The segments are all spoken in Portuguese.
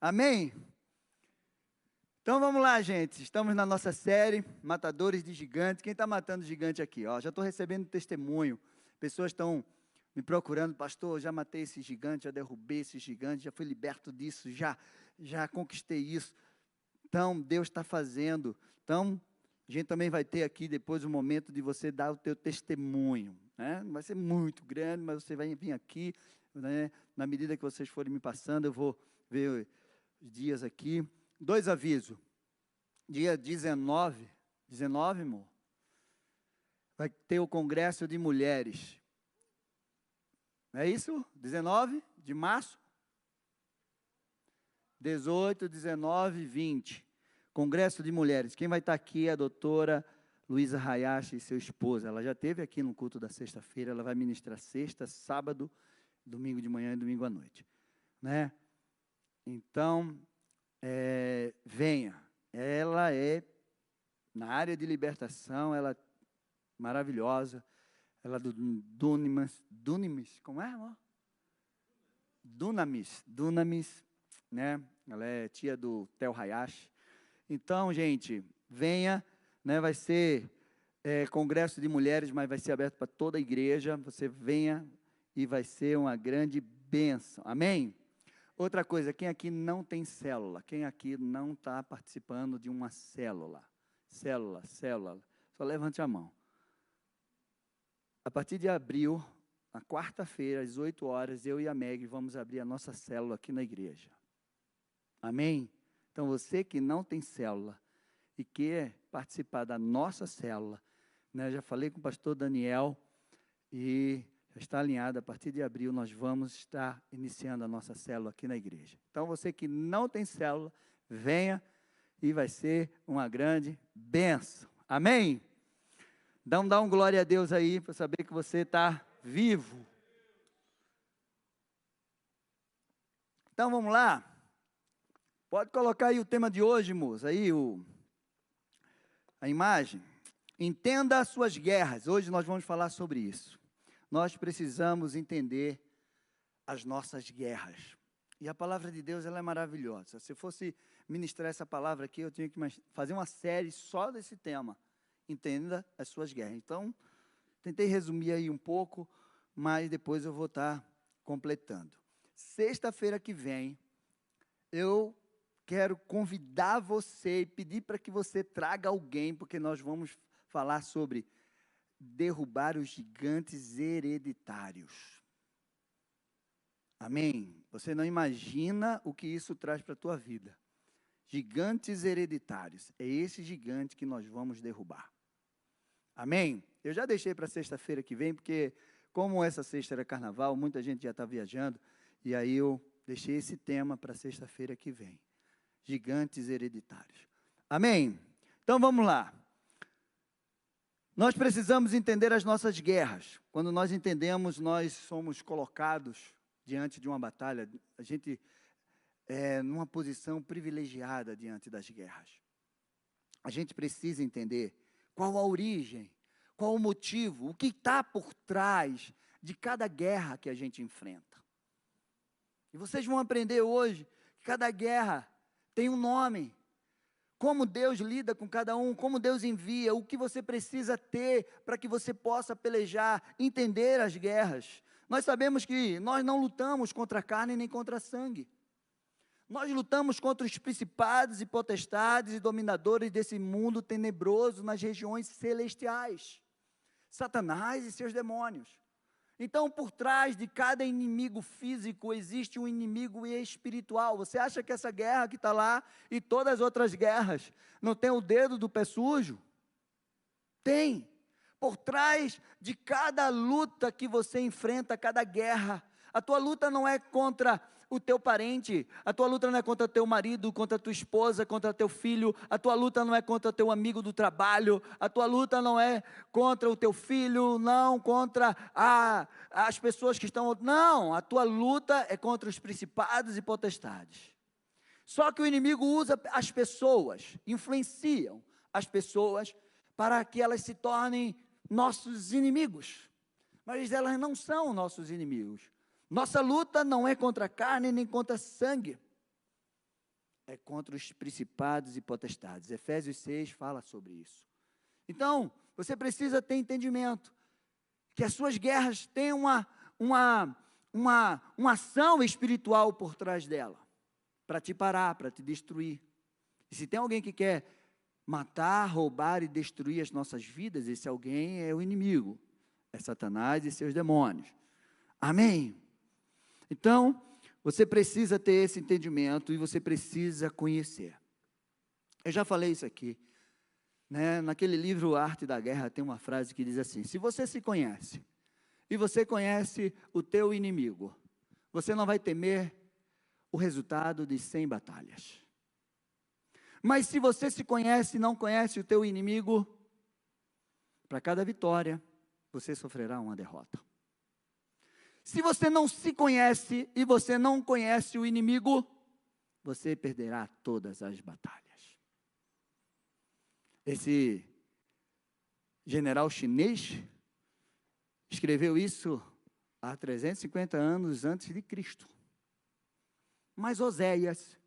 Amém? Então vamos lá, gente. Estamos na nossa série Matadores de Gigantes. Quem está matando gigante aqui? Ó, já estou recebendo testemunho. Pessoas estão me procurando, pastor, já matei esse gigante, já derrubei esse gigante, já fui liberto disso, já conquistei isso. Então, Deus está fazendo. Então, a gente também vai ter aqui depois o momento de você dar o teu testemunho, né? Não vai ser muito grande, mas você vai vir aqui, né? Na medida que vocês forem me passando, eu vou ver os dias aqui. 2 avisos. Dia 19, amor, vai ter o Congresso de Mulheres. É isso? 19 de março? 18, 19 e 20. Congresso de Mulheres. Quem vai estar aqui é a doutora Luísa Hayashi e seu esposo. Ela já esteve aqui no culto da sexta-feira. Ela vai ministrar sexta, sábado, domingo de manhã e domingo à noite, né? Então, venha. Ela é, na área de libertação, ela é maravilhosa. Ela é do Dunamis, como é, amor? Dunamis, né? Ela é tia do Theo Hayashi. Então, gente, venha, né? Vai ser congresso de mulheres, mas vai ser aberto para toda a igreja. Você venha e vai ser uma grande bênção. Amém? Outra coisa, quem aqui não tem célula? Quem aqui não está participando de uma célula? Célula. Só levante a mão. A partir de abril, na quarta-feira, às 8 horas, eu e a Meg vamos abrir a nossa célula aqui na igreja. Amém? Então, você que não tem célula e quer participar da nossa célula, né, já falei com o pastor Daniel e já está alinhado, a partir de abril nós vamos estar iniciando a nossa célula aqui na igreja. Então, você que não tem célula, venha e vai ser uma grande bênção. Amém? Dá um glória a Deus aí, para saber que você está vivo. Então, vamos lá. Pode colocar aí o tema de hoje, moça, aí a imagem. Entenda as suas guerras. Hoje nós vamos falar sobre isso. Nós precisamos entender as nossas guerras. E a palavra de Deus, ela é maravilhosa. Se eu fosse ministrar essa palavra aqui, eu tinha que fazer uma série só desse tema. Entenda as suas guerras. Então, tentei resumir aí um pouco, mas depois eu vou estar completando. Sexta-feira que vem, eu quero convidar você e pedir para que você traga alguém, porque nós vamos falar sobre derrubar os gigantes hereditários. Amém? Você não imagina o que isso traz para a tua vida. Gigantes hereditários. É esse gigante que nós vamos derrubar. Amém? Eu já deixei para sexta-feira que vem, porque como essa sexta era carnaval, muita gente já está viajando, e aí eu deixei esse tema para sexta-feira que vem. Gigantes hereditários. Amém? Então vamos lá. Nós precisamos entender as nossas guerras. Quando nós entendemos, nós somos colocados diante de uma batalha, a gente numa posição privilegiada diante das guerras. A gente precisa entender qual a origem, qual o motivo, o que está por trás de cada guerra que a gente enfrenta. E vocês vão aprender hoje que cada guerra tem um nome, como Deus lida com cada um, como Deus envia, o que você precisa ter para que você possa pelejar, entender as guerras. Nós sabemos que nós não lutamos contra a carne nem contra sangue. Nós lutamos contra os principados e potestades e dominadores desse mundo tenebroso nas regiões celestiais. Satanás e seus demônios. Então, por trás de cada inimigo físico, existe um inimigo espiritual. Você acha que essa guerra que está lá e todas as outras guerras não tem o dedo do pé sujo? Tem. Por trás de cada luta que você enfrenta, cada guerra, a tua luta não é contra o teu parente, a tua luta não é contra teu marido, contra tua esposa, contra teu filho, a tua luta não é contra teu amigo do trabalho, a tua luta não é contra o teu filho, não contra as pessoas que estão, não, a tua luta é contra os principados e potestades. Só que o inimigo usa as pessoas, influenciam as pessoas para que elas se tornem nossos inimigos, mas elas não são nossos inimigos. Nossa luta não é contra a carne nem contra sangue. é contra os principados e potestades. Efésios 6 fala sobre isso. Então, você precisa ter entendimento que as suas guerras têm uma ação espiritual por trás dela, para te parar, para te destruir. E se tem alguém que quer matar, roubar e destruir as nossas vidas, esse alguém é o inimigo, é Satanás e seus demônios. Amém? Então, você precisa ter esse entendimento e você precisa conhecer. Eu já falei isso aqui, né? Naquele livro A Arte da Guerra tem uma frase que diz assim: se você se conhece e você conhece o teu inimigo, você não vai temer o resultado de 100 batalhas. Mas se você se conhece e não conhece o teu inimigo, para cada vitória, você sofrerá uma derrota. Se você não se conhece e você não conhece o inimigo, você perderá todas as batalhas. Esse general chinês escreveu isso há 350 anos antes de Cristo. Mas Oséias,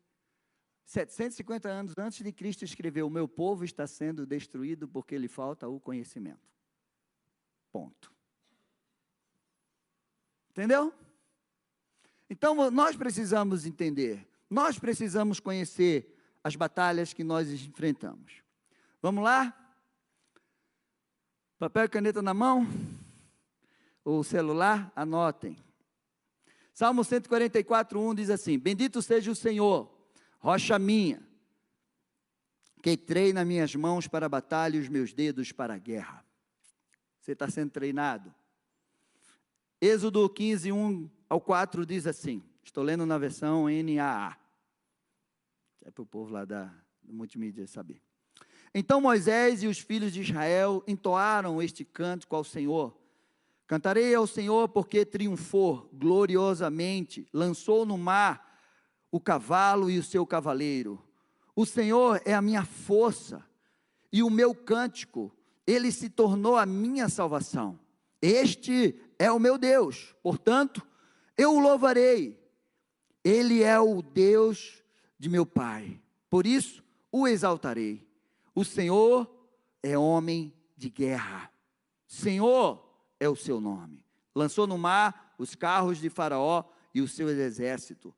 750 anos antes de Cristo, escreveu: o meu povo está sendo destruído porque lhe falta o conhecimento. Ponto. Entendeu? Então, nós precisamos entender, nós precisamos conhecer as batalhas que nós enfrentamos. Vamos lá? Papel e caneta na mão? O celular? Anotem. Salmo 144:1 diz assim: bendito seja o Senhor, rocha minha, que treina minhas mãos para a batalha e os meus dedos para a guerra. Você está sendo treinado. Êxodo 15:1-4 diz assim, estou lendo na versão NAA, é para o povo lá da multimídia saber. Então Moisés e os filhos de Israel entoaram este cântico ao Senhor. Cantarei ao Senhor porque triunfou gloriosamente, lançou no mar o cavalo e o seu cavaleiro. O Senhor é a minha força e o meu cântico, ele se tornou a minha salvação. Este é o meu Deus, portanto, eu o louvarei. Ele é o Deus de meu Pai, por isso o exaltarei. O Senhor é homem de guerra. Senhor é o seu nome. Lançou no mar os carros de Faraó e o seu exército,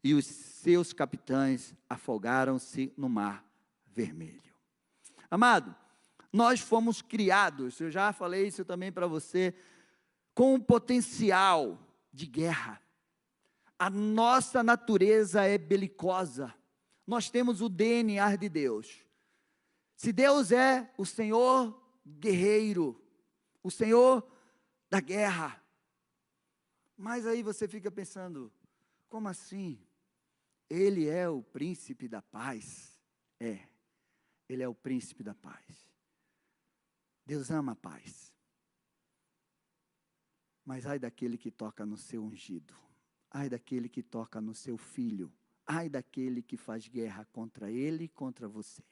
e os seus capitães afogaram-se no mar vermelho. Amado, nós fomos criados, eu já falei isso também para você, com um potencial de guerra. A nossa natureza é belicosa. Nós temos o DNA de Deus. Se Deus é o Senhor guerreiro, o Senhor da guerra, mas aí você fica pensando, como assim? Ele é o príncipe da paz? É, ele é o príncipe da paz. Deus ama a paz. Mas ai daquele que toca no seu ungido, ai daquele que toca no seu filho, ai daquele que faz guerra contra ele e contra você.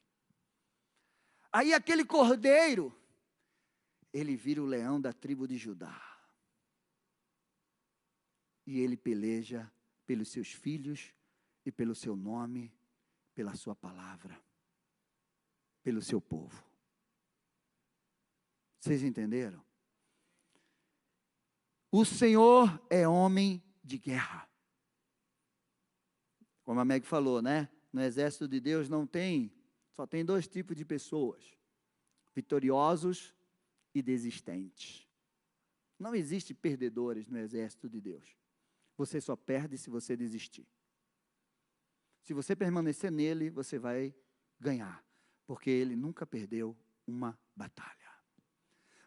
Aí aquele cordeiro, ele vira o leão da tribo de Judá. E ele peleja pelos seus filhos e pelo seu nome, pela sua palavra, pelo seu povo. Vocês entenderam? O Senhor é homem de guerra. Como a Meg falou, né? No exército de Deus só tem 2 tipos de pessoas: vitoriosos e desistentes. Não existe perdedores no exército de Deus. Você só perde se você desistir. Se você permanecer nele, você vai ganhar, porque ele nunca perdeu uma batalha.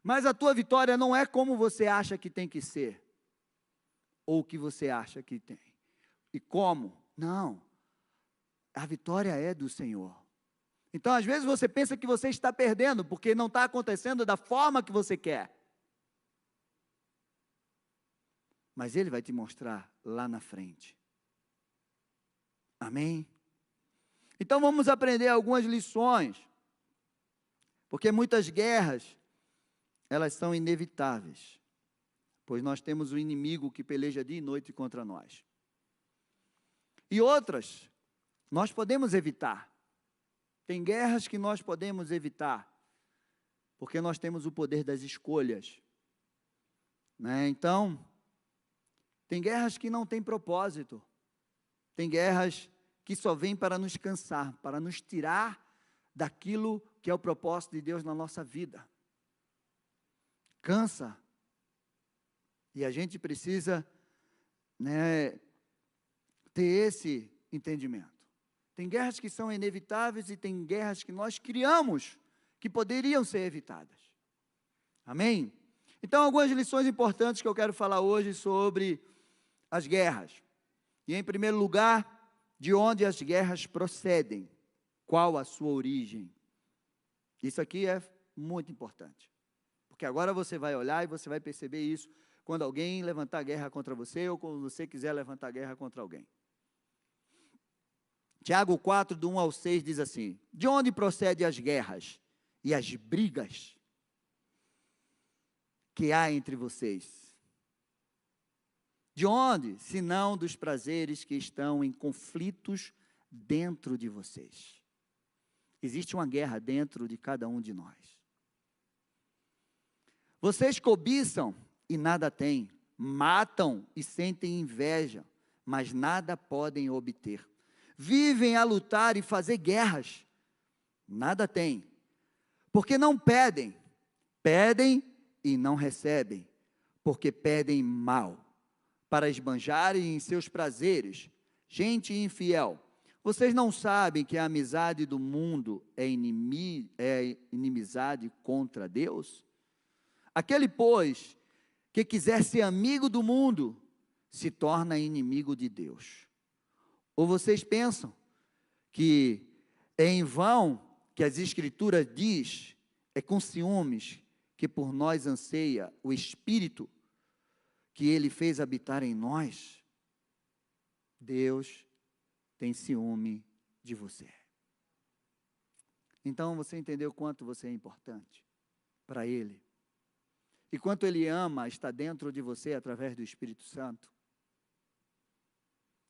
Mas a tua vitória não é como você acha que tem que ser, ou o que você acha que tem. E como? Não. A vitória é do Senhor. Então, às vezes você pensa que você está perdendo, porque não está acontecendo da forma que você quer. Mas Ele vai te mostrar lá na frente. Amém? Então vamos aprender algumas lições, porque muitas guerras, elas são inevitáveis, pois nós temos um inimigo que peleja dia e noite contra nós. E outras, nós podemos evitar. Tem guerras que nós podemos evitar, porque nós temos o poder das escolhas, né? Então, tem guerras que não têm propósito, tem guerras que só vêm para nos cansar, para nos tirar daquilo que é o propósito de Deus na nossa vida. Cansa. E a gente precisa, né, ter esse entendimento. Tem guerras que são inevitáveis e tem guerras que nós criamos, que poderiam ser evitadas. Amém? Então, algumas lições importantes que eu quero falar hoje sobre as guerras. E, em primeiro lugar, de onde as guerras procedem. Qual a sua origem? Isso aqui é muito importante. Porque agora você vai olhar e você vai perceber isso quando alguém levantar guerra contra você ou quando você quiser levantar guerra contra alguém. Tiago 4, do 1 ao 6, diz assim: de onde procedem as guerras e as brigas que há entre vocês? De onde, senão dos prazeres que estão em conflitos dentro de vocês? Existe uma guerra dentro de cada um de nós. Vocês cobiçam e nada têm, matam e sentem inveja, mas nada podem obter. Vivem a lutar e fazer guerras, nada têm, porque não pedem, pedem e não recebem, porque pedem mal, para esbanjarem em seus prazeres. Gente infiel, vocês não sabem que a amizade do mundo é inimizade contra Deus? Aquele, pois, que quiser ser amigo do mundo, se torna inimigo de Deus. Ou vocês pensam que é em vão que as Escrituras diz, é com ciúmes que por nós anseia o Espírito que Ele fez habitar em nós? Deus tem ciúme de você. Então você entendeu quanto você é importante para Ele? E quanto Ele ama estar dentro de você através do Espírito Santo?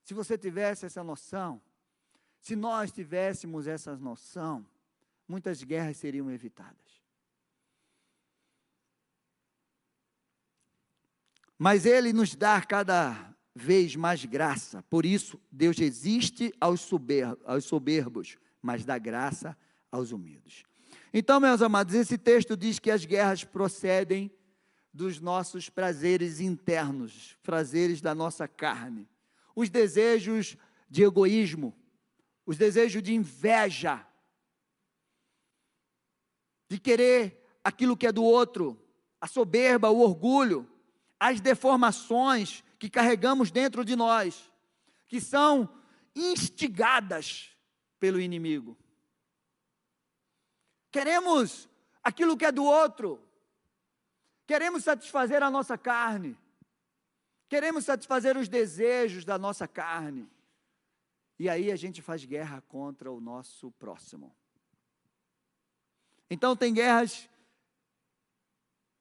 Se você tivesse essa noção, se nós tivéssemos essa noção, muitas guerras seriam evitadas. Mas Ele nos dá cada vez mais graça. Por isso, Deus resiste aos soberbos, mas dá graça aos humildes. Então, meus amados, esse texto diz que as guerras procedem dos nossos prazeres internos, prazeres da nossa carne. Os desejos de egoísmo, os desejos de inveja, de querer aquilo que é do outro, a soberba, o orgulho, as deformações que carregamos dentro de nós, que são instigadas pelo inimigo. Queremos aquilo que é do outro, queremos satisfazer a nossa carne, queremos satisfazer os desejos da nossa carne, e aí a gente faz guerra contra o nosso próximo. Então tem guerras,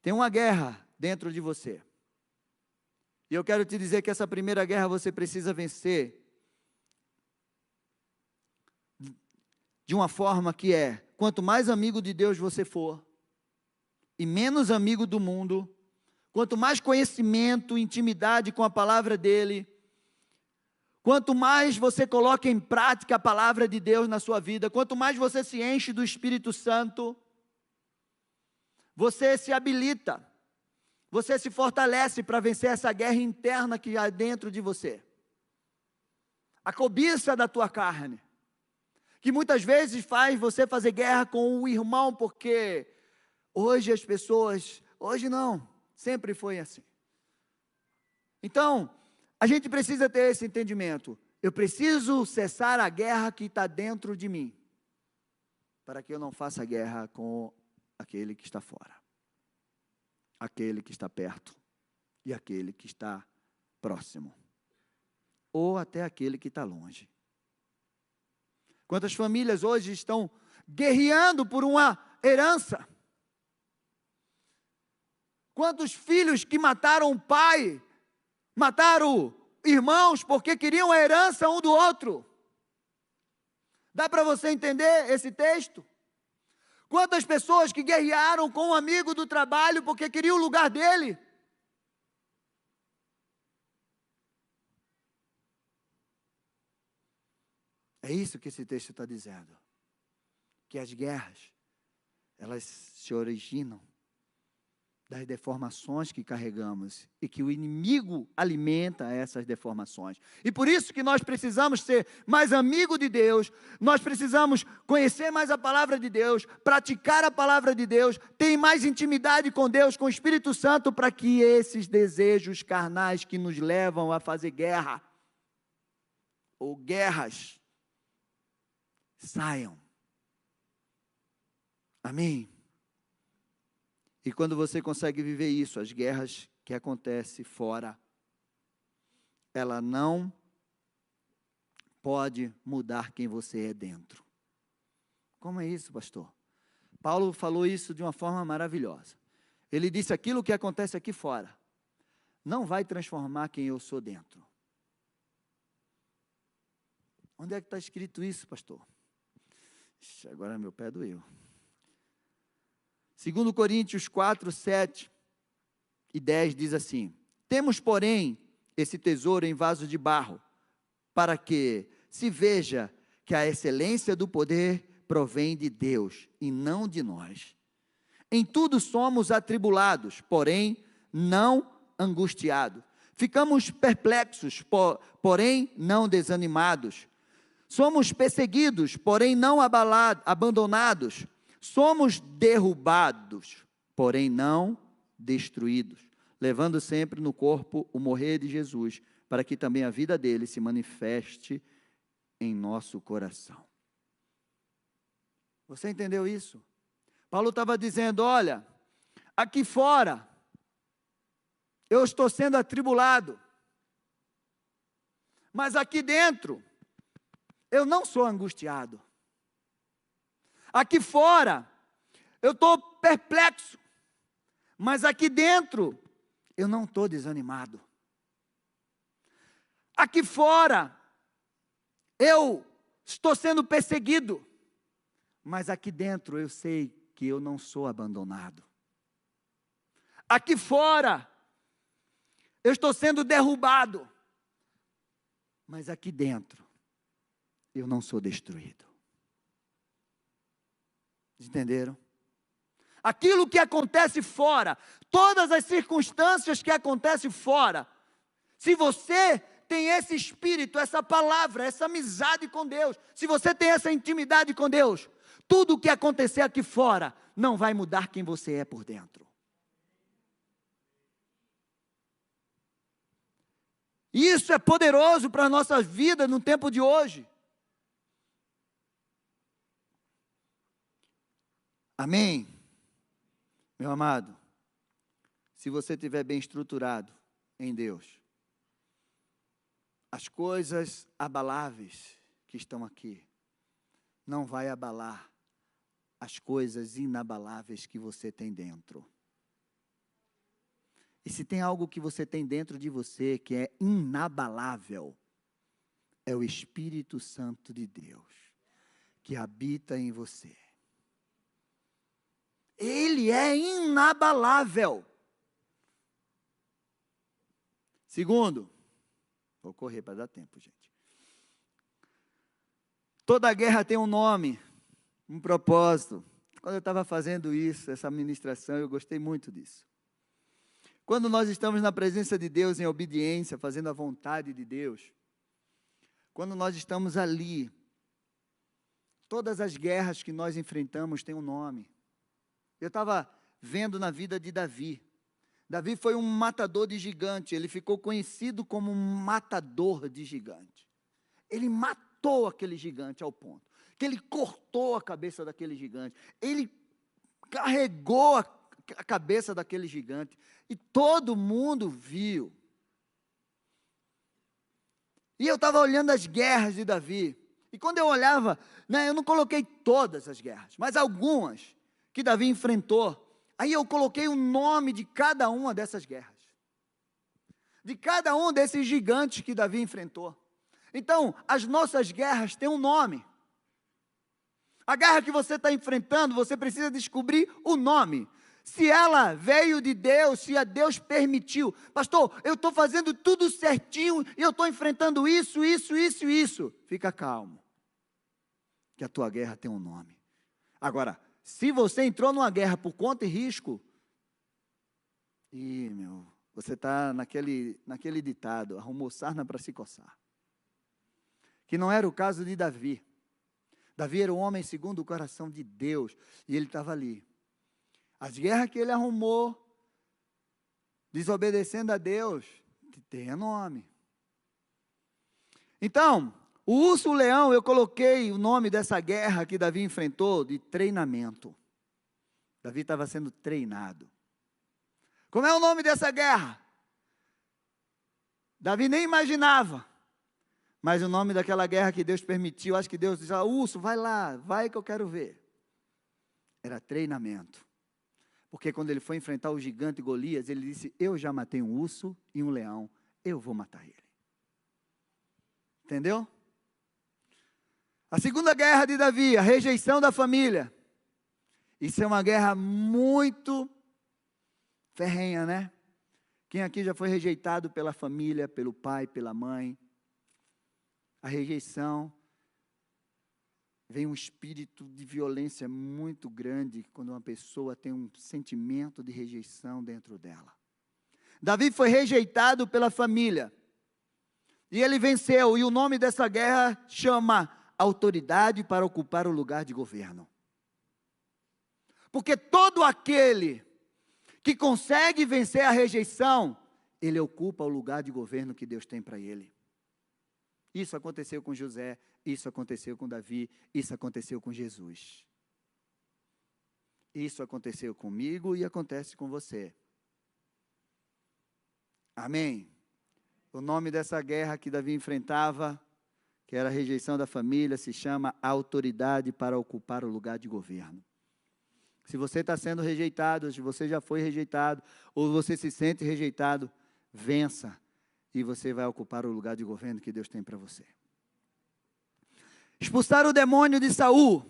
tem uma guerra dentro de você, e eu quero te dizer que essa primeira guerra você precisa vencer, de uma forma que é, quanto mais amigo de Deus você for, e menos amigo do mundo, quanto mais conhecimento, intimidade com a palavra dele, quanto mais você coloca em prática a palavra de Deus na sua vida, quanto mais você se enche do Espírito Santo, você se habilita, você se fortalece para vencer essa guerra interna que há dentro de você. A cobiça da tua carne, que muitas vezes faz você fazer guerra com o irmão, porque hoje as pessoas, hoje não, sempre foi assim. Então, a gente precisa ter esse entendimento. Eu preciso cessar a guerra que está dentro de mim, para que eu não faça guerra com aquele que está fora, aquele que está perto e aquele que está próximo, ou até aquele que está longe. Quantas famílias hoje estão guerreando por uma herança? Quantos filhos que mataram o pai, mataram irmãos porque queriam a herança um do outro? Dá para você entender esse texto? Quantas pessoas que guerrearam com um amigo do trabalho porque queriam o lugar dele? É isso que esse texto está dizendo. Que as guerras, elas se originam das deformações que carregamos e que o inimigo alimenta essas deformações. E por isso que nós precisamos ser mais amigo de Deus, nós precisamos conhecer mais a palavra de Deus, praticar a palavra de Deus, ter mais intimidade com Deus, com o Espírito Santo, para que esses desejos carnais que nos levam a fazer guerra ou guerras saiam. Amém? E quando você consegue viver isso, as guerras que acontecem fora, ela não pode mudar quem você é dentro. Como é isso, pastor? Paulo falou isso de uma forma maravilhosa. Ele disse: aquilo que acontece aqui fora não vai transformar quem eu sou dentro. Onde é que está escrito isso, pastor? Ixi, agora meu pé doeu. 2 Coríntios 4, 7 e 10 diz assim: temos, porém, esse tesouro em vaso de barro, para que se veja que a excelência do poder provém de Deus e não de nós. Em tudo somos atribulados, porém não angustiados. Ficamos perplexos, porém não desanimados. Somos perseguidos, porém não abandonados. Somos derrubados, porém não destruídos, levando sempre no corpo o morrer de Jesus, para que também a vida dele se manifeste em nosso coração. Você entendeu isso? Paulo estava dizendo: olha, aqui fora, eu estou sendo atribulado, mas aqui dentro, eu não sou angustiado. Aqui fora, eu estou perplexo, mas aqui dentro, eu não estou desanimado. Aqui fora, eu estou sendo perseguido, mas aqui dentro eu sei que eu não sou abandonado. Aqui fora, eu estou sendo derrubado, mas aqui dentro, eu não sou destruído. Entenderam? Aquilo que acontece fora, todas as circunstâncias que acontecem fora, se você tem esse espírito, essa palavra, essa amizade com Deus, se você tem essa intimidade com Deus, tudo o que acontecer aqui fora não vai mudar quem você é por dentro. Isso é poderoso para a nossa vida no tempo de hoje. Amém? Meu amado, se você estiver bem estruturado em Deus, as coisas abaláveis que estão aqui não vai abalar as coisas inabaláveis que você tem dentro. E se tem algo que você tem dentro de você que é inabalável, é o Espírito Santo de Deus, que habita em você. Ele é inabalável. Segundo, vou correr para dar tempo, gente. Toda guerra tem um nome, um propósito. Quando eu estava fazendo isso, essa ministração, eu gostei muito disso. Quando nós estamos na presença de Deus, em obediência, fazendo a vontade de Deus, quando nós estamos ali, todas as guerras que nós enfrentamos têm um nome. Eu estava vendo na vida de Davi. Davi foi um matador de gigante. Ele ficou conhecido como um matador de gigante. Ele matou aquele gigante ao ponto que ele cortou a cabeça daquele gigante. Ele carregou a cabeça daquele gigante. E todo mundo viu. E eu estava olhando as guerras de Davi. E quando eu olhava, eu não coloquei todas as guerras, mas algumas que Davi enfrentou. Aí eu coloquei o nome de cada uma dessas guerras. De cada um desses gigantes que Davi enfrentou. Então, as nossas guerras têm um nome. A guerra que você está enfrentando, você precisa descobrir o nome. Se ela veio de Deus, se a Deus permitiu. Pastor, eu estou fazendo tudo certinho e eu estou enfrentando isso. Fica calmo, que a tua guerra tem um nome. Agora, se você entrou numa guerra por conta e risco, você está naquele ditado, arrumou sarna para se coçar. Que não era o caso de Davi. Davi era um homem segundo o coração de Deus, e ele estava ali. As guerras que ele arrumou, desobedecendo a Deus, tem nome. Então, o urso-leão, eu coloquei o nome dessa guerra que Davi enfrentou de treinamento. Davi estava sendo treinado. Como é o nome dessa guerra? Davi nem imaginava. Mas o nome daquela guerra que Deus permitiu, acho que Deus disse, urso, vai lá, vai que eu quero ver. Era treinamento. Porque quando ele foi enfrentar o gigante Golias, ele disse, eu já matei um urso e um leão, eu vou matar ele. Entendeu? A segunda guerra de Davi, a rejeição da família. Isso é uma guerra muito ferrenha, né? Quem aqui já foi rejeitado pela família, pelo pai, pela mãe? A rejeição, vem um espírito de violência muito grande quando uma pessoa tem um sentimento de rejeição dentro dela. Davi foi rejeitado pela família, e ele venceu, e o nome dessa guerra chama autoridade para ocupar o lugar de governo. Porque todo aquele que consegue vencer a rejeição, ele ocupa o lugar de governo que Deus tem para ele. Isso aconteceu com José, isso aconteceu com Davi, isso aconteceu com Jesus. Isso aconteceu comigo e acontece com você. Amém? O nome dessa guerra que Davi enfrentava, que era a rejeição da família, se chama autoridade para ocupar o lugar de governo. Se você está sendo rejeitado, se você já foi rejeitado, ou você se sente rejeitado, vença. E você vai ocupar o lugar de governo que Deus tem para você. Expulsar o demônio de Saul.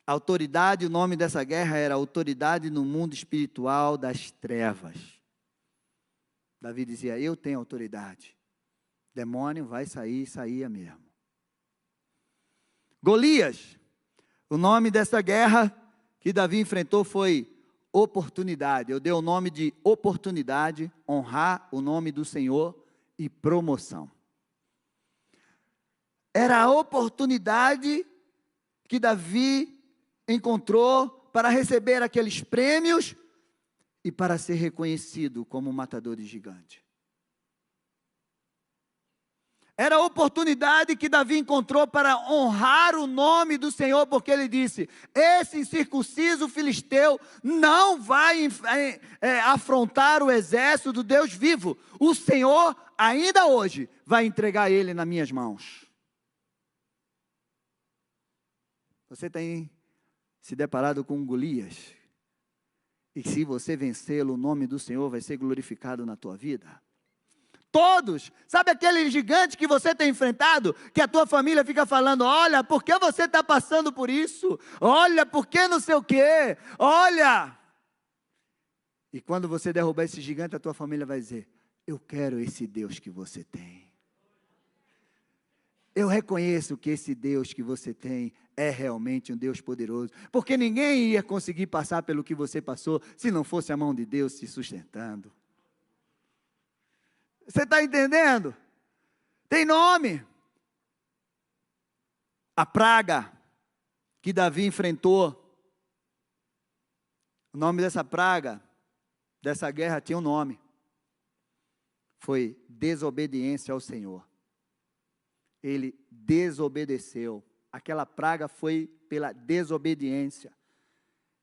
Autoridade, o nome dessa guerra era autoridade no mundo espiritual das trevas. Davi dizia, eu tenho autoridade. Demônio vai sair, saía mesmo. Golias, o nome dessa guerra que Davi enfrentou foi oportunidade. Eu dei o nome de oportunidade, honrar o nome do Senhor e promoção. Era a oportunidade que Davi encontrou para receber aqueles prêmios e para ser reconhecido como matador de gigante. Era a oportunidade que Davi encontrou para honrar o nome do Senhor, porque ele disse, esse incircunciso filisteu não vai afrontar o exército do Deus vivo. O Senhor, ainda hoje, vai entregar ele nas minhas mãos. Você tem se deparado com Golias? E se você vencê-lo, o nome do Senhor vai ser glorificado na tua vida? Todos, sabe aquele gigante que você tem enfrentado, que a tua família fica falando, olha, por que você está passando por isso? Olha, por que não sei o quê? Olha! E quando você derrubar esse gigante, a tua família vai dizer, eu quero esse Deus que você tem. Eu reconheço que esse Deus que você tem é realmente um Deus poderoso, porque ninguém ia conseguir passar pelo que você passou, se não fosse a mão de Deus te sustentando. Você está entendendo? Tem nome. A praga que Davi enfrentou, o nome dessa praga, dessa guerra tinha um nome. Foi desobediência ao Senhor. Ele desobedeceu. Aquela praga foi pela desobediência.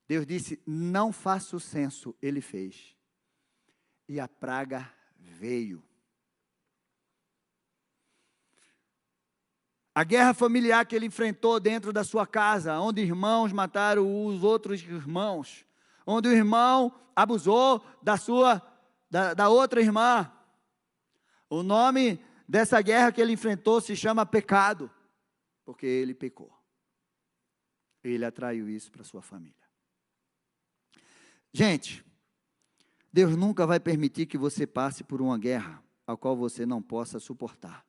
Deus disse, não faça o censo. Ele fez. E a praga veio. A guerra familiar que ele enfrentou dentro da sua casa, onde irmãos mataram os outros irmãos, onde o irmão abusou da outra irmã. O nome dessa guerra que ele enfrentou se chama pecado, porque ele pecou. Ele atraiu isso para a sua família. Gente, Deus nunca vai permitir que você passe por uma guerra a qual você não possa suportar.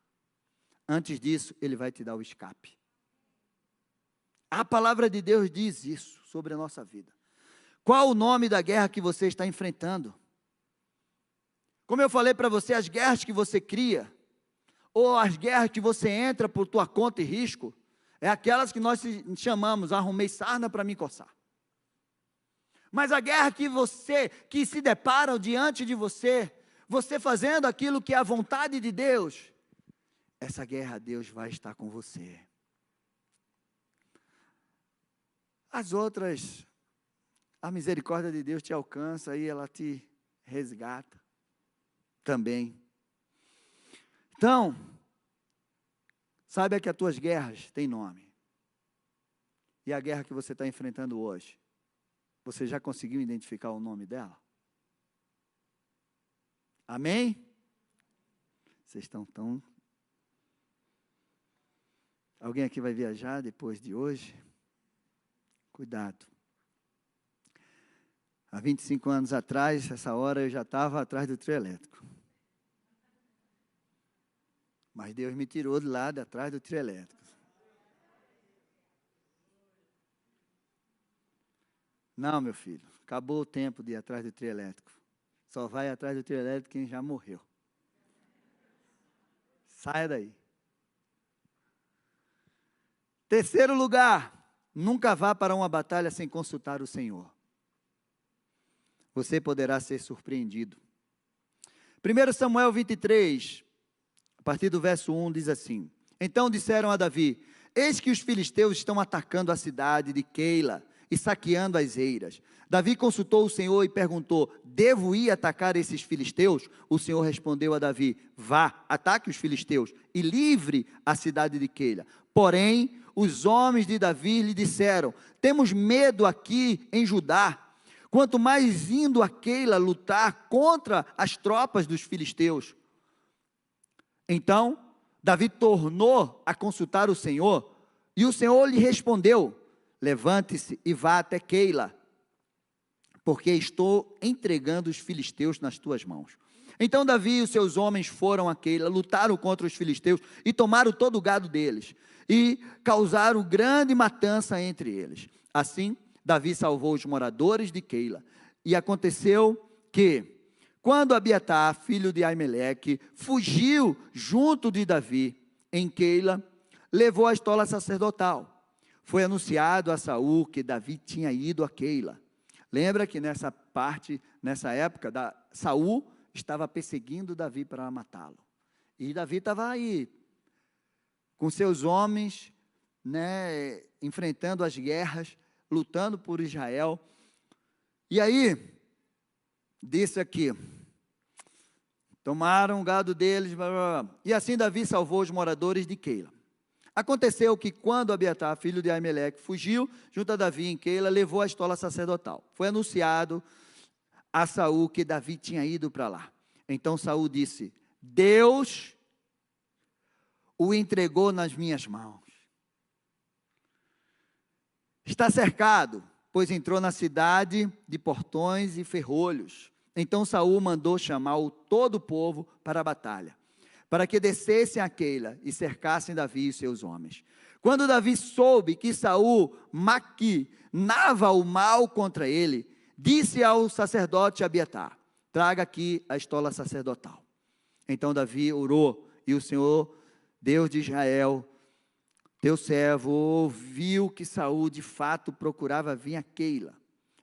Antes disso, Ele vai te dar o escape. A palavra de Deus diz isso sobre a nossa vida. Qual o nome da guerra que você está enfrentando? Como eu falei para você, as guerras que você cria, ou as guerras que você entra por tua conta e risco, é aquelas que nós chamamos, arrumei sarna para me coçar. Mas a guerra que se depara diante de você, você fazendo aquilo que é a vontade de Deus, essa guerra Deus vai estar com você. As outras, a misericórdia de Deus te alcança e ela te resgata também. Então, saiba que as tuas guerras têm nome. E a guerra que você está enfrentando hoje, você já conseguiu identificar o nome dela? Amém? Vocês estão tão... Alguém aqui vai viajar depois de hoje? Cuidado. Há 25 anos atrás, essa hora eu já estava atrás do trio elétrico. Mas Deus me tirou de lá, de atrás do trio elétrico. Não, meu filho, acabou o tempo de ir atrás do trio elétrico. Só vai atrás do trio elétrico quem já morreu. Saia daí. Terceiro lugar, nunca vá para uma batalha sem consultar o Senhor. Você poderá ser surpreendido. 1 Samuel 23, a partir do verso 1, diz assim: Então disseram a Davi: Eis que os filisteus estão atacando a cidade de Keila e saqueando as eiras. Davi consultou o Senhor e perguntou: Devo ir atacar esses filisteus? O Senhor respondeu a Davi: Vá, ataque os filisteus e livre a cidade de Keila. Porém, os homens de Davi lhe disseram: Temos medo aqui em Judá, quanto mais indo a Keila lutar contra as tropas dos filisteus. Então, Davi tornou a consultar o Senhor, e o Senhor lhe respondeu: Levante-se e vá até Keila, porque estou entregando os filisteus nas tuas mãos. Então Davi e os seus homens foram a Keila, lutaram contra os filisteus e tomaram todo o gado deles, e causaram grande matança entre eles. Assim, Davi salvou os moradores de Keila. E aconteceu que, quando Abiatar, filho de Aimeleque, fugiu junto de Davi em Keila, levou a estola sacerdotal. Foi anunciado a Saul que Davi tinha ido a Keila. Lembra que nessa época, Saul estava perseguindo Davi para matá-lo. E Davi estava aí, com seus homens, enfrentando as guerras, lutando por Israel. E aí, disse aqui, tomaram o gado deles, blá, blá, blá. E assim Davi salvou os moradores de Keila. Aconteceu que quando Abiatar, filho de Aimeleque, fugiu junto a Davi em Keila, levou a estola sacerdotal. Foi anunciado a Saul que Davi tinha ido para lá. Então Saul disse: Deus o entregou nas minhas mãos. Está cercado, pois entrou na cidade de portões e ferrolhos. Então Saul mandou chamar todo o povo para a batalha, para que descessem a Keila e cercassem Davi e seus homens. Quando Davi soube que Saul maquinava o mal contra ele, disse ao sacerdote Abiatar: Traga aqui a estola sacerdotal. Então Davi orou, e o Senhor, Deus de Israel, teu servo, ouviu que Saul de fato procurava vir a Keila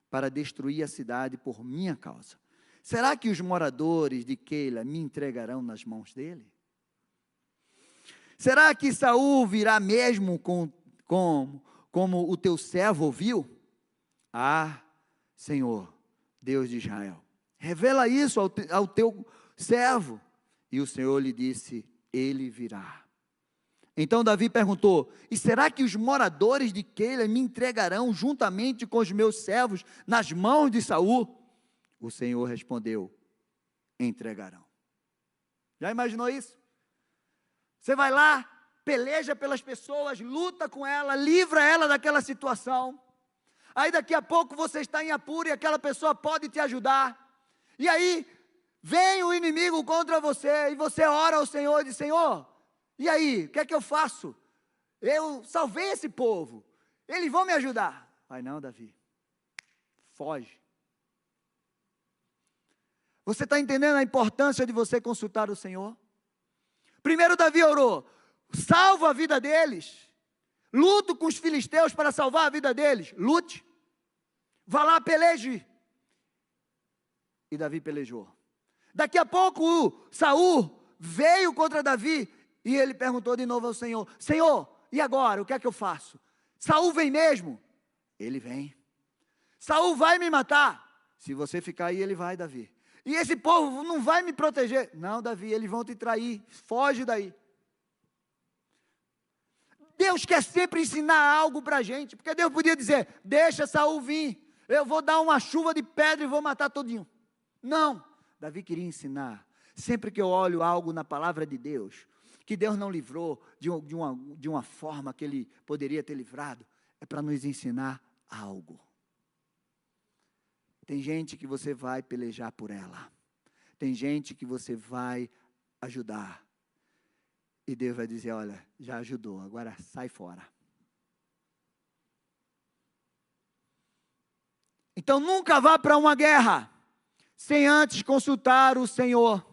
para destruir a cidade por minha causa. Será que os moradores de Keila me entregarão nas mãos dele? Será que Saul virá mesmo como o teu servo ouviu? Ah, Senhor, Deus de Israel, revela isso ao teu servo. E o Senhor lhe disse: ele virá. Então Davi perguntou: e será que os moradores de Keila me entregarão juntamente com os meus servos nas mãos de Saul? O Senhor respondeu: entregarão. Já imaginou isso? Você vai lá, peleja pelas pessoas, luta com ela, livra ela daquela situação. Aí daqui a pouco você está em apuro e aquela pessoa pode te ajudar. E aí vem o inimigo contra você e você ora ao Senhor e diz: Senhor, e aí, o que é que eu faço? Eu salvei esse povo, eles vão me ajudar. Vai não, Davi, foge. Você está entendendo a importância de você consultar o Senhor? Primeiro Davi orou: salva a vida deles. Luto com os filisteus para salvar a vida deles. Lute. Vá lá, peleje. E Davi pelejou. Daqui a pouco Saul veio contra Davi e ele perguntou de novo ao Senhor: Senhor, e agora? O que é que eu faço? Saul vem mesmo? Ele vem. Saul vai me matar? Se você ficar aí, ele vai, Davi. E esse povo não vai me proteger? Não, Davi, eles vão te trair. Foge daí. Deus quer sempre ensinar algo para a gente, porque Deus podia dizer: deixa Saul vir, eu vou dar uma chuva de pedra e vou matar todinho. Não, Davi queria ensinar. Sempre que eu olho algo na palavra de Deus, que Deus não livrou de uma forma que Ele poderia ter livrado, é para nos ensinar algo. Tem gente que você vai pelejar por ela, tem gente que você vai ajudar, e Deus vai dizer: olha, já ajudou, agora sai fora. Então nunca vá para uma guerra sem antes consultar o Senhor.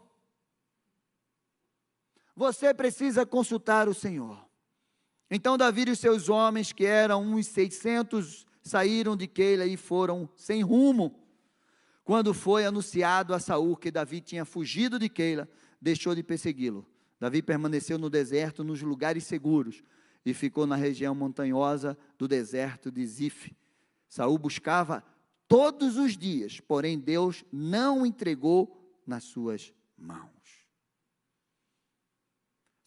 Você precisa consultar o Senhor. Então Davi e os seus homens, que eram uns 600, saíram de Keila e foram sem rumo. Quando foi anunciado a Saul que Davi tinha fugido de Keila, deixou de persegui-lo. Davi permaneceu no deserto, nos lugares seguros, e ficou na região montanhosa do deserto de Zif. Saul buscava todos os dias, porém Deus não o entregou nas suas mãos.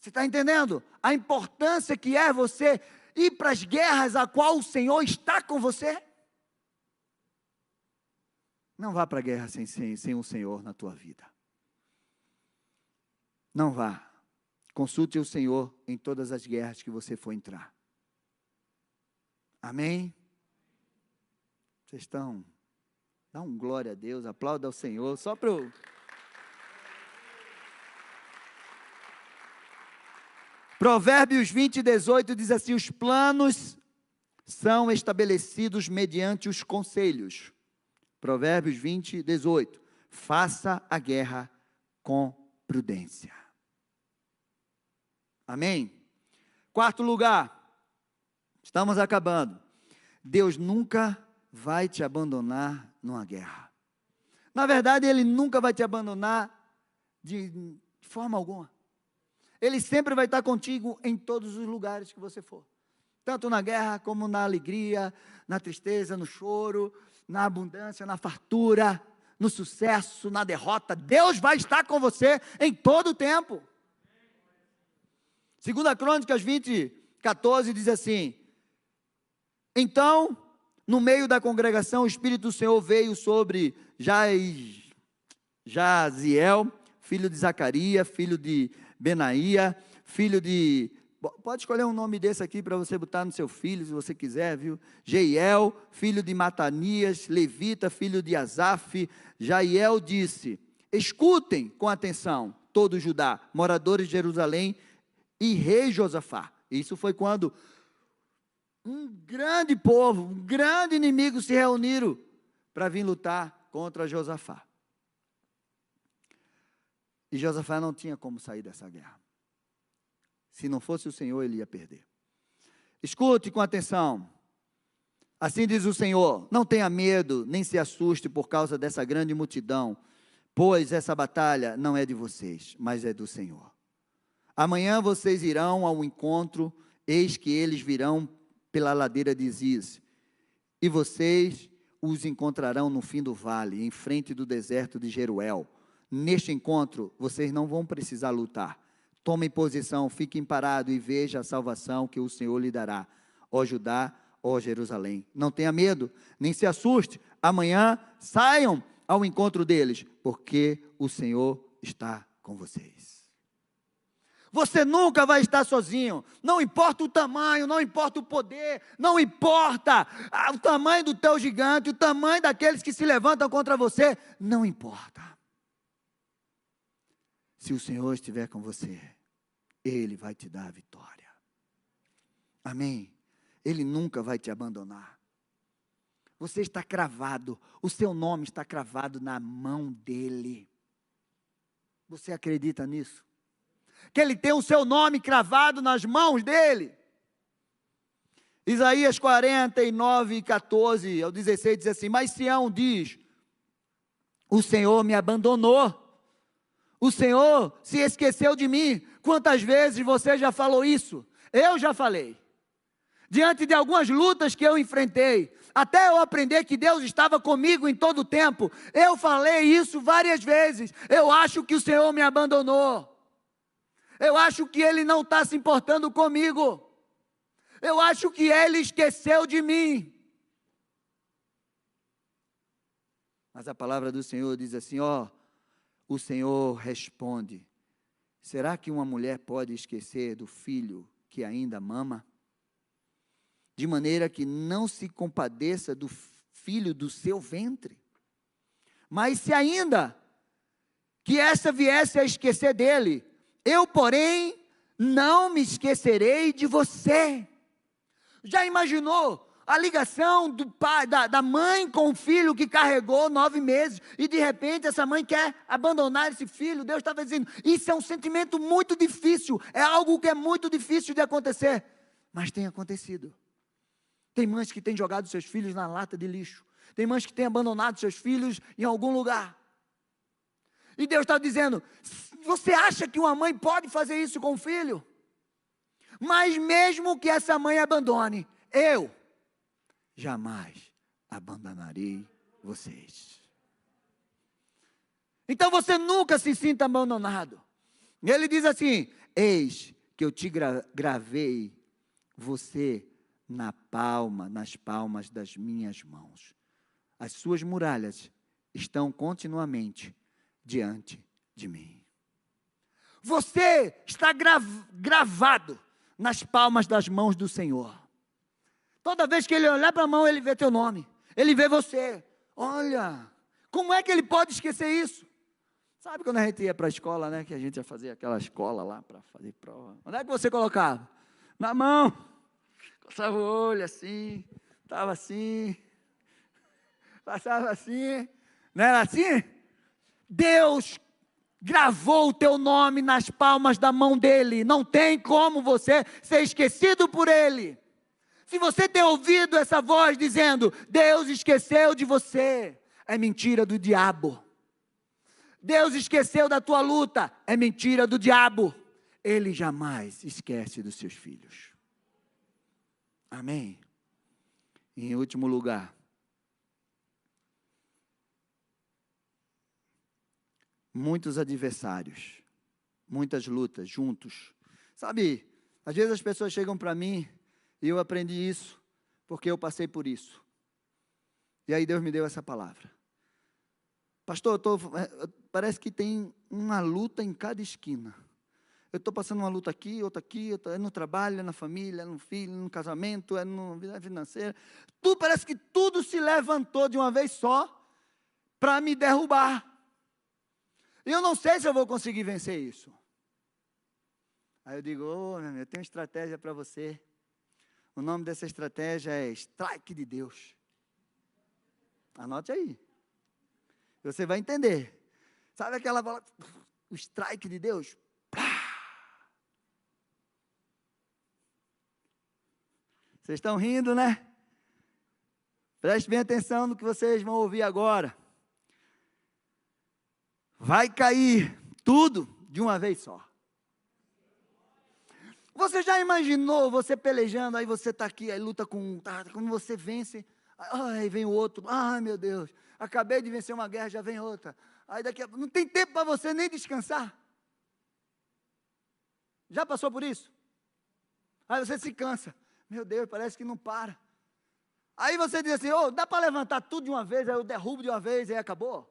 Você está entendendo a importância que é você ir para as guerras a qual o Senhor está com você? Não vá para a guerra sem o Senhor na tua vida. Não vá. Consulte o Senhor em todas as guerras que você for entrar. Amém? Vocês estão... Dá um glória a Deus, aplauda ao Senhor, só para o... Provérbios 20:18 diz assim: os planos são estabelecidos mediante os conselhos. Provérbios 20:18. Faça a guerra com prudência. Amém? Quarto lugar, estamos acabando. Deus nunca vai te abandonar numa guerra. Na verdade, Ele nunca vai te abandonar de forma alguma. Ele sempre vai estar contigo em todos os lugares que você for. Tanto na guerra, como na alegria, na tristeza, no choro, na abundância, na fartura, no sucesso, na derrota. Deus vai estar com você em todo o tempo. 2 Crônicas 20:14 diz assim: então, no meio da congregação, o Espírito do Senhor veio sobre Jaziel, filho de Zacarias, filho de Benaía, filho de... Pode escolher um nome desse aqui para você botar no seu filho, se você quiser, viu? Jeiel, filho de Matanias, levita, filho de Asaf. Jaiel disse: escutem com atenção, todo Judá, moradores de Jerusalém e rei Josafá. Isso foi quando um grande povo, um grande inimigo se reuniram para vir lutar contra Josafá. E Josafá não tinha como sair dessa guerra. Se não fosse o Senhor, ele ia perder. Escute com atenção. Assim diz o Senhor: não tenha medo, nem se assuste por causa dessa grande multidão, pois essa batalha não é de vocês, mas é do Senhor. Amanhã vocês irão ao encontro, eis que eles virão pela ladeira de Ziz, e vocês os encontrarão no fim do vale, em frente do deserto de Jeruel. Neste encontro, vocês não vão precisar lutar. Tomem posição, fiquem parados e vejam a salvação que o Senhor lhe dará, ó Judá, ó Jerusalém. Não tenha medo, nem se assuste. Amanhã saiam ao encontro deles, porque o Senhor está com vocês. Você nunca vai estar sozinho. Não importa o tamanho, não importa o poder, não importa o tamanho do teu gigante, o tamanho daqueles que se levantam contra você, não importa. Se o Senhor estiver com você, Ele vai te dar a vitória. Amém? Ele nunca vai te abandonar. Você está cravado, o seu nome está cravado na mão dEle. Você acredita nisso? Que Ele tem o seu nome cravado nas mãos dEle. Isaías 49, 14 ao 16 diz assim: mas Sião diz, o Senhor me abandonou, o Senhor se esqueceu de mim. Quantas vezes você já falou isso? Eu já falei. Diante de algumas lutas que eu enfrentei, até eu aprender que Deus estava comigo em todo o tempo, eu falei isso várias vezes. Eu acho que o Senhor me abandonou. Eu acho que Ele não está se importando comigo. Eu acho que Ele esqueceu de mim. Mas a palavra do Senhor diz assim, o Senhor responde: será que uma mulher pode esquecer do filho que ainda mama? De maneira que não se compadeça do filho do seu ventre? Mas se ainda que essa viesse a esquecer dele, eu, porém, não me esquecerei de você. Já imaginou a ligação do pai, da mãe com o filho que carregou 9 meses, e de repente essa mãe quer abandonar esse filho? Deus estava dizendo, isso é um sentimento muito difícil, é algo que é muito difícil de acontecer, mas tem acontecido. Tem mães que têm jogado seus filhos na lata de lixo, tem mães que têm abandonado seus filhos em algum lugar, e Deus está dizendo, você acha que uma mãe pode fazer isso com o filho? Mas mesmo que essa mãe abandone, eu jamais abandonarei vocês. Então você nunca se sinta abandonado. Ele diz assim, eis que eu te gravei você nas palmas das minhas mãos. As suas muralhas estão continuamente diante de mim. Você está gravado nas palmas das mãos do Senhor. Toda vez que Ele olhar para a mão, Ele vê teu nome, Ele vê você. Olha, como é que Ele pode esquecer isso? Sabe quando a gente ia para a escola, né? Que a gente ia fazer aquela escola lá para fazer prova. Onde é que você colocava? Na mão. Coçava o olho assim, estava assim, passava assim, não era assim? Deus gravou o teu nome nas palmas da mão dEle, não tem como você ser esquecido por Ele. Se você tem ouvido essa voz dizendo, Deus esqueceu de você, é mentira do diabo. Deus esqueceu da tua luta, é mentira do diabo. Ele jamais esquece dos seus filhos. Amém? Em último lugar, muitos adversários, muitas lutas juntos. Sabe, às vezes as pessoas chegam para mim e eu aprendi isso porque eu passei por isso. E aí Deus me deu essa palavra. Pastor, parece que tem uma luta em cada esquina. Eu estou passando uma luta aqui, outra aqui, é no trabalho, é na família, é no filho, no casamento, é na vida financeira. Parece que tudo se levantou de uma vez só para me derrubar. E eu não sei se eu vou conseguir vencer isso. Aí eu digo, meu amigo, eu tenho uma estratégia para você. O nome dessa estratégia é Strike de Deus. Anote aí. Você vai entender. Sabe aquela bola, o strike de Deus? Vocês estão rindo, né? Preste bem atenção no que vocês vão ouvir agora. Vai cair tudo de uma vez só. Você já imaginou você pelejando, aí você está aqui, aí luta quando você vence, aí vem o outro, ai meu Deus, acabei de vencer uma guerra, já vem outra. Aí daqui a pouco, não tem tempo para você nem descansar. Já passou por isso? Aí você se cansa. Meu Deus, parece que não para. Aí você diz assim, dá para levantar tudo de uma vez, aí eu derrubo de uma vez e aí acabou?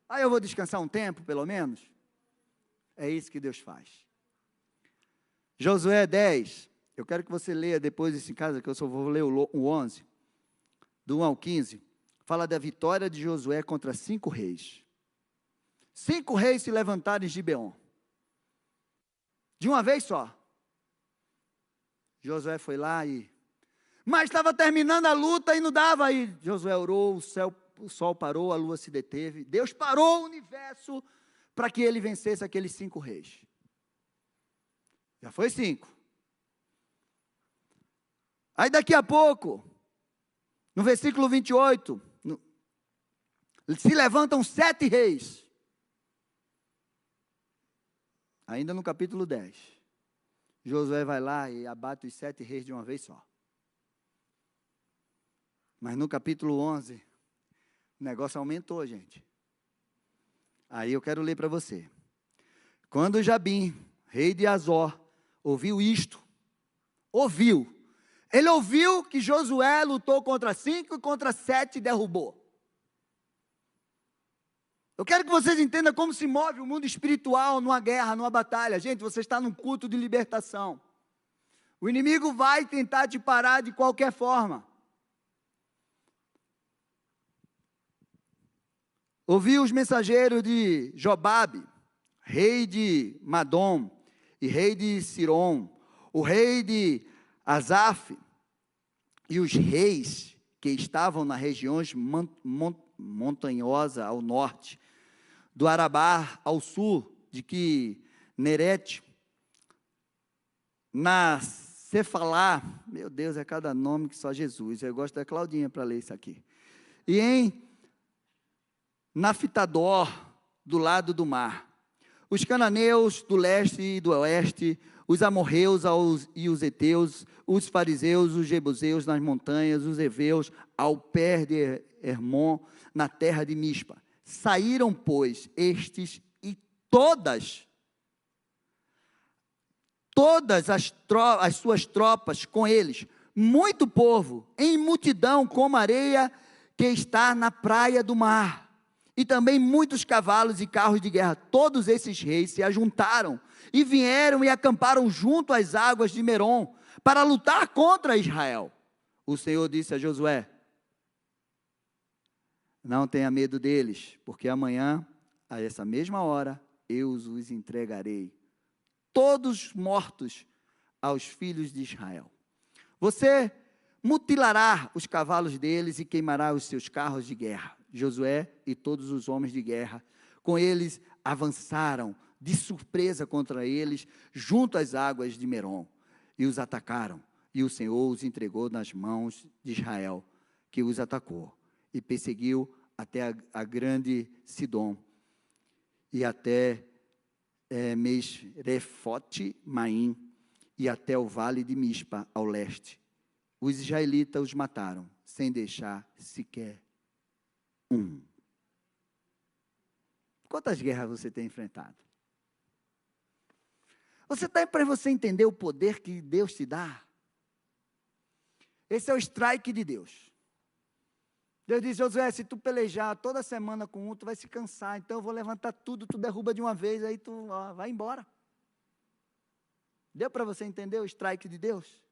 Aí eu vou descansar um tempo, pelo menos? É isso que Deus faz. Josué 10, eu quero que você leia depois isso em casa, que eu só vou ler o 11, do 1 ao 15, fala da vitória de Josué contra 5 reis. 5 reis se levantaram em Gibeon, de uma vez só. Josué foi lá mas estava terminando a luta e não dava, aí Josué orou, o sol parou, a lua se deteve, Deus parou o universo para que ele vencesse aqueles 5 reis. Já foi 5. Aí daqui a pouco, no versículo 28, se levantam 7 reis. Ainda no capítulo 10. Josué vai lá e abate os 7 reis de uma vez só. Mas no capítulo 11, o negócio aumentou, gente. Aí eu quero ler para você. Quando Jabim, rei de Azor, ouviu isto, ele ouviu que Josué lutou contra 5 e contra 7 e derrubou. Eu quero que vocês entendam como se move o mundo espiritual numa guerra, numa batalha. Gente, você está num culto de libertação. O inimigo vai tentar te parar de qualquer forma. Ouvi os mensageiros de Jobabe, rei de Madom, e rei de Sirom, o rei de Azaf, e os reis que estavam nas regiões montanhosas ao norte, do Arabá ao sul, de que Nerete, na Cefalá, meu Deus, é cada nome que só Jesus, eu gosto da Claudinha para ler isso aqui, e em Naftador, do lado do mar, os cananeus do leste e do oeste, os amorreus e os heteus, os fariseus, os jebuseus nas montanhas, os heveus ao pé de Hermon, na terra de Mispa. Saíram, pois, estes e todas as suas tropas com eles, muito povo, em multidão como areia que está na praia do mar. E também muitos cavalos e carros de guerra. Todos esses reis se ajuntaram e vieram e acamparam junto às águas de Merom para lutar contra Israel. O Senhor disse a Josué: não tenha medo deles, porque amanhã, a essa mesma hora, eu os entregarei, todos mortos, aos filhos de Israel. Você mutilará os cavalos deles e queimará os seus carros de guerra. Josué e todos os homens de guerra com eles avançaram de surpresa contra eles junto às águas de Merom e os atacaram, e o Senhor os entregou nas mãos de Israel, que os atacou e perseguiu até a grande Sidom e até Mesrefote Maim e até o vale de Mispa ao leste. Os israelitas os mataram sem deixar sequer um. Quantas guerras você tem enfrentado? Você está aí para você entender o poder que Deus te dá? Esse é o strike de Deus. Deus diz: Josué, se tu pelejar toda semana com um, tu vai se cansar, então eu vou levantar tudo, tu derruba de uma vez, aí tu vai embora. Deu para você entender o strike de Deus?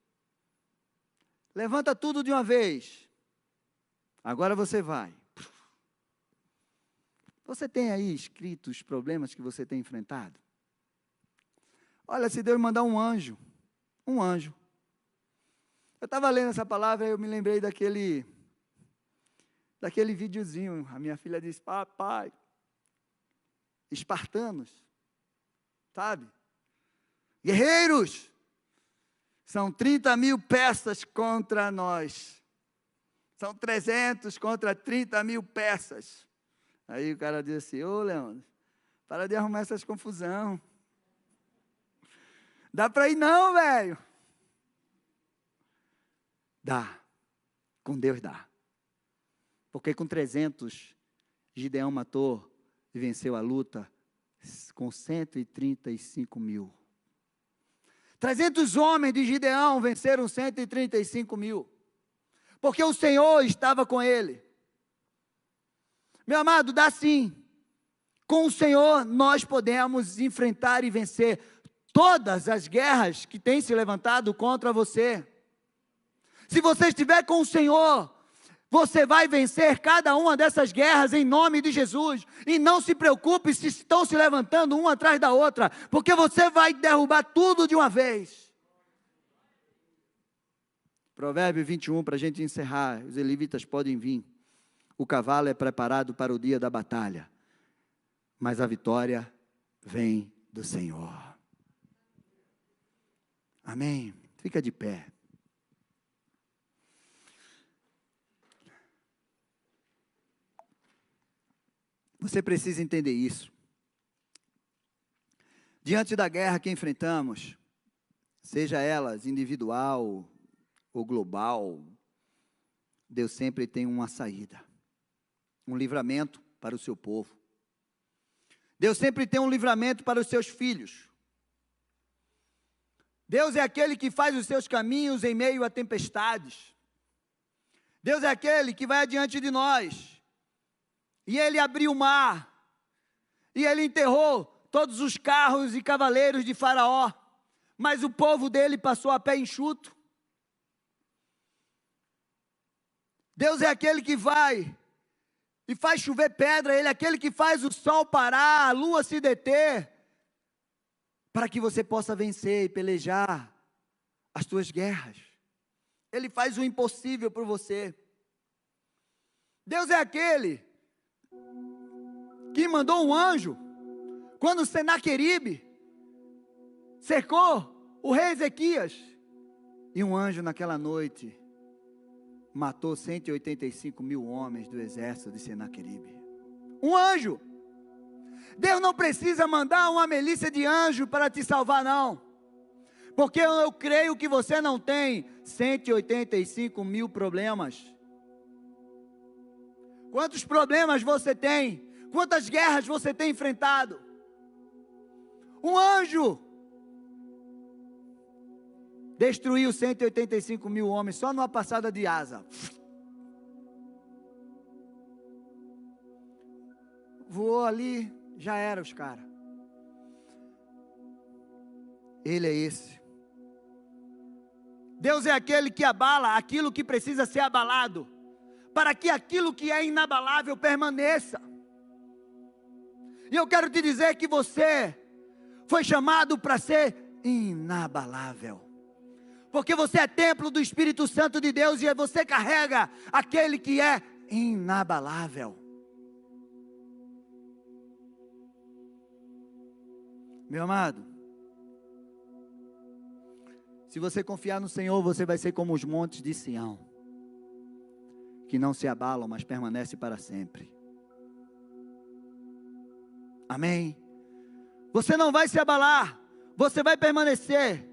Levanta tudo de uma vez. Agora você vai. Você tem aí escrito os problemas que você tem enfrentado? Olha, se Deus mandar um anjo. Eu estava lendo essa palavra e eu me lembrei daquele videozinho. A minha filha disse: papai, espartanos, sabe? Guerreiros, são 30.000 persas contra nós. São 300 contra 30.000 persas. Aí o cara disse assim: ô Leandro, para de arrumar essas confusão. Dá para ir não, velho. Dá. Com Deus dá. Porque com 300, Gideão matou e venceu a luta com 135.000. 300 homens de Gideão venceram 135.000. Porque o Senhor estava com ele. Meu amado, dá sim. Com o Senhor nós podemos enfrentar e vencer todas as guerras que têm se levantado contra você. Se você estiver com o Senhor, você vai vencer cada uma dessas guerras em nome de Jesus. E não se preocupe se estão se levantando uma atrás da outra, porque você vai derrubar tudo de uma vez. Provérbio 21, para a gente encerrar. Os levitas podem vir. O cavalo é preparado para o dia da batalha, mas a vitória vem do Senhor. Amém. Fica de pé. Você precisa entender isso. Diante da guerra que enfrentamos, seja elas individual ou global, Deus sempre tem uma saída, um livramento para o seu povo. Deus sempre tem um livramento para os seus filhos. Deus é aquele que faz os seus caminhos em meio a tempestades. Deus é aquele que vai adiante de nós. E Ele abriu o mar. E Ele enterrou todos os carros e cavaleiros de Faraó. Mas o povo dele passou a pé enxuto. Deus é aquele que vai e faz chover pedra. Ele é aquele que faz o sol parar, a lua se deter, para que você possa vencer e pelejar as tuas guerras. Ele faz o impossível por você. Deus é aquele que mandou um anjo, quando Senaqueribe cercou o rei Ezequias, e um anjo naquela noite matou 185 mil homens do exército de Senaqueribe. Um anjo. Deus não precisa mandar uma milícia de anjo para te salvar, não. Porque eu creio que você não tem 185 mil problemas. Quantos problemas você tem? Quantas guerras você tem enfrentado? Um anjo destruiu 185 mil homens só numa passada de asa. Voou ali, já era os caras. Ele é esse. Deus é aquele que abala aquilo que precisa ser abalado, para que aquilo que é inabalável permaneça. E eu quero te dizer que você foi chamado para ser inabalável. Porque você é templo do Espírito Santo de Deus e você carrega aquele que é inabalável. Meu amado, se você confiar no Senhor, você vai ser como os montes de Sião, que não se abalam, mas permanecem para sempre. Amém? Você não vai se abalar, você vai permanecer,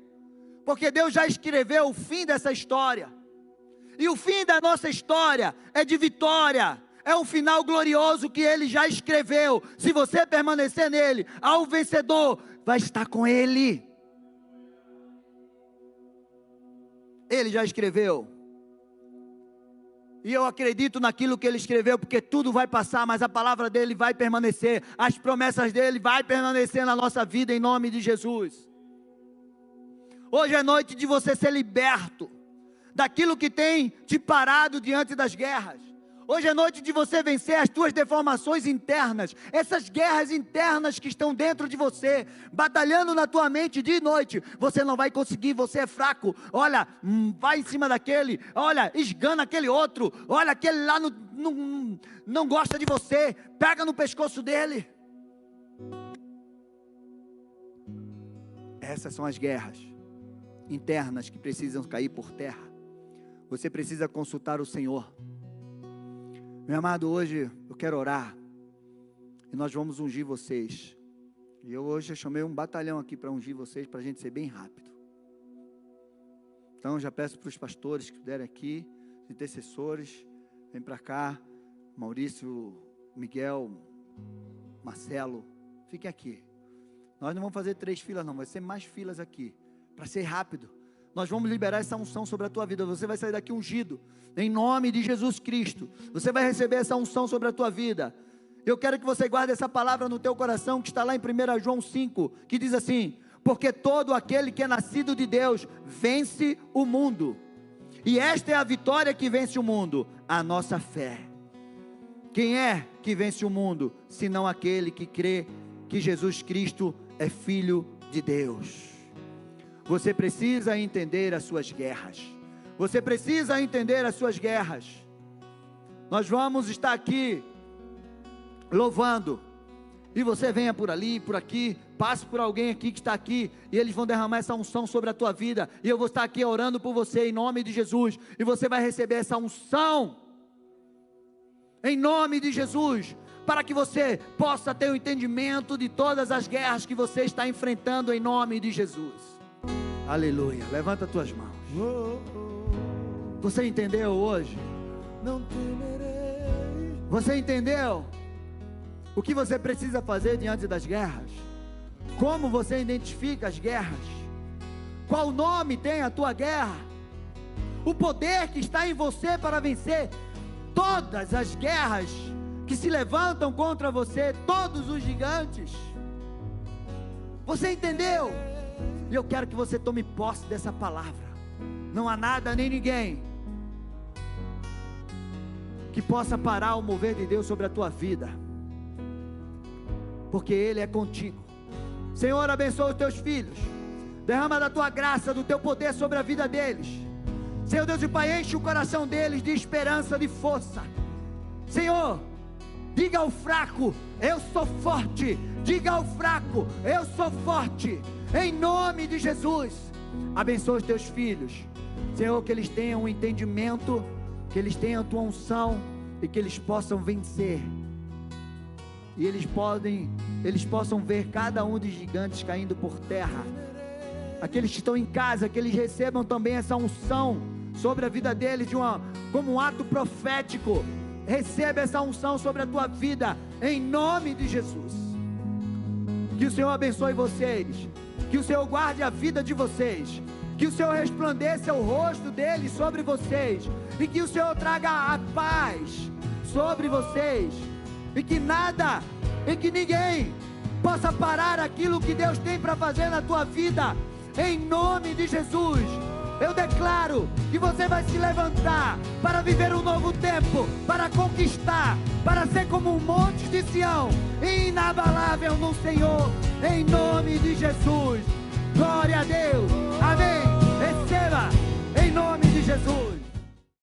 porque Deus já escreveu o fim dessa história, e o fim da nossa história é de vitória, é um final glorioso que Ele já escreveu. Se você permanecer nele, ao vencedor vai estar com Ele. Ele já escreveu, e eu acredito naquilo que Ele escreveu, porque tudo vai passar, mas a palavra dEle vai permanecer, as promessas dEle vai permanecer na nossa vida, em nome de Jesus. Hoje é noite de você ser liberto daquilo que tem te parado diante das guerras. Hoje é noite de você vencer as tuas deformações internas, essas guerras internas que estão dentro de você, batalhando na tua mente dia e noite. Você não vai conseguir, você é fraco. Olha, vai em cima daquele, olha, esgana aquele outro, olha, aquele lá não gosta de você, pega no pescoço dele. Essas são as guerras internas que precisam cair por terra. Você precisa consultar o Senhor. Meu amado, hoje eu quero orar, e nós vamos ungir vocês, e hoje eu chamei um batalhão aqui para ungir vocês, para a gente ser bem rápido. Então já peço para os pastores que puderem aqui, os intercessores, vem para cá, Maurício, Miguel, Marcelo, fiquem aqui. Nós não vamos fazer 3 filas não, vai ser mais filas aqui, para ser rápido. Nós vamos liberar essa unção sobre a tua vida. Você vai sair daqui ungido, em nome de Jesus Cristo. Você vai receber essa unção sobre a tua vida. Eu quero que você guarde essa palavra no teu coração, que está lá em 1 João 5, que diz assim: porque todo aquele que é nascido de Deus vence o mundo. E esta é a vitória que vence o mundo, a nossa fé. Quem é que vence o mundo, senão aquele que crê que Jesus Cristo é Filho de Deus? Você precisa entender as suas guerras. Você precisa entender as suas guerras. Nós vamos estar aqui louvando, e você venha por ali, por aqui, passe por alguém aqui que está aqui, e eles vão derramar essa unção sobre a tua vida, e eu vou estar aqui orando por você, em nome de Jesus, e você vai receber essa unção, em nome de Jesus, para que você possa ter o entendimento de todas as guerras que você está enfrentando, em nome de Jesus. Aleluia. Levanta as tuas mãos. Você entendeu hoje? Não temerei. Você entendeu o que você precisa fazer diante das guerras? Como você identifica as guerras? Qual nome tem a tua guerra? O poder que está em você para vencer todas as guerras que se levantam contra você, todos os gigantes. Você entendeu? E eu quero que você tome posse dessa palavra. Não há nada nem ninguém que possa parar o mover de Deus sobre a tua vida, porque Ele é contigo. Senhor, abençoa os teus filhos, derrama da tua graça, do teu poder sobre a vida deles. Senhor Deus e Pai, enche o coração deles de esperança, de força. Senhor, diga ao fraco, eu sou forte. Diga ao fraco, eu sou forte, em nome de Jesus. Abençoa os teus filhos, Senhor, que eles tenham um entendimento, que eles tenham a tua unção, e que eles possam vencer, e eles possam ver cada um dos gigantes caindo por terra. Aqueles que estão em casa, que eles recebam também essa unção sobre a vida deles, como um ato profético. Receba essa unção sobre a tua vida, em nome de Jesus. Que o Senhor abençoe vocês, que o Senhor guarde a vida de vocês, que o Senhor resplandeça o rosto dele sobre vocês, e que o Senhor traga a paz sobre vocês, e que nada, e que ninguém possa parar aquilo que Deus tem para fazer na tua vida, em nome de Jesus. Eu declaro que você vai se levantar para viver um novo tempo, para conquistar, para ser como um monte de Sião, inabalável no Senhor, em nome de Jesus. Glória a Deus, amém. Receba, em nome de Jesus.